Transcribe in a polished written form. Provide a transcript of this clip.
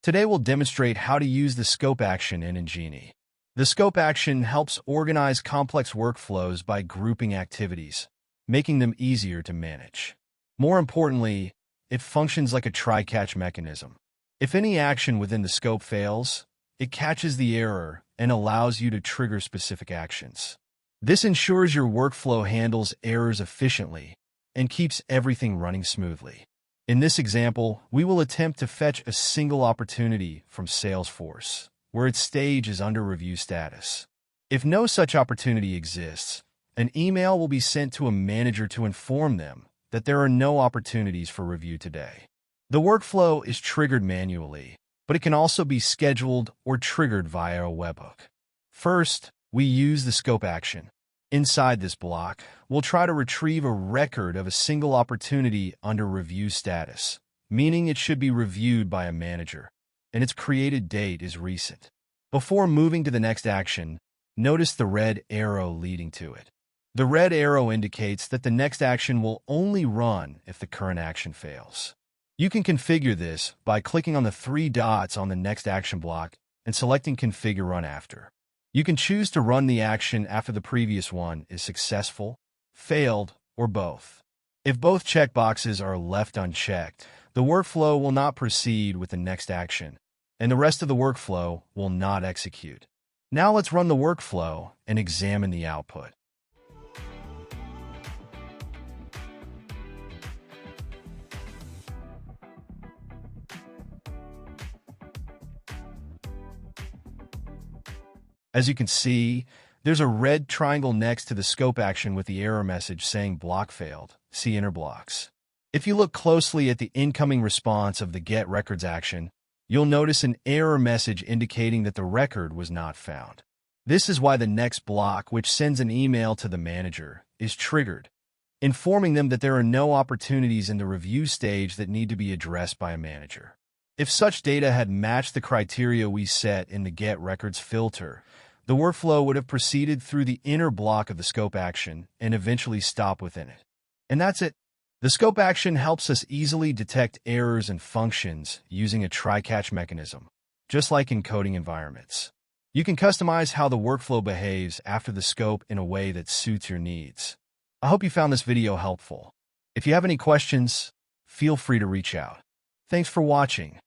Today we'll demonstrate how to use the scope action in Engini. The scope action helps organize complex workflows by grouping activities, making them easier to manage. More importantly, it functions like a try-catch mechanism. If any action within the scope fails, it catches the error and allows you to trigger specific actions. This ensures your workflow handles errors efficiently and keeps everything running smoothly. In this example, we will attempt to fetch a single opportunity from Salesforce, where its stage is under review status. If no such opportunity exists, an email will be sent to a manager to inform them that there are no opportunities for review today. The workflow is triggered manually, but it can also be scheduled or triggered via a webhook. First, we use the scope action. Inside this block, we'll try to retrieve a record of a single opportunity under review status, meaning it should be reviewed by a manager, and its created date is recent. Before moving to the next action, notice the red arrow leading to it. The red arrow indicates that the next action will only run if the current action fails. You can configure this by clicking on the three dots on the next action block and selecting Configure Run After. You can choose to run the action after the previous one is successful, failed, or both. If both checkboxes are left unchecked, the workflow will not proceed with the next action, and the rest of the workflow will not execute. Now let's run the workflow and examine the output. As you can see, there's a red triangle next to the scope action with the error message saying block failed. See inner blocks. If you look closely at the incoming response of the Get Records action, you'll notice an error message indicating that the record was not found. This is why the next block, which sends an email to the manager, is triggered, informing them that there are no opportunities in the review stage that need to be addressed by a manager. If such data had matched the criteria we set in the Get Records filter, the workflow would have proceeded through the inner block of the scope action and eventually stop within it. And that's it. The scope action helps us easily detect errors and functions using a try-catch mechanism, just like in coding environments. You can customize how the workflow behaves after the scope in a way that suits your needs. I hope you found this video helpful. If you have any questions, feel free to reach out. Thanks for watching.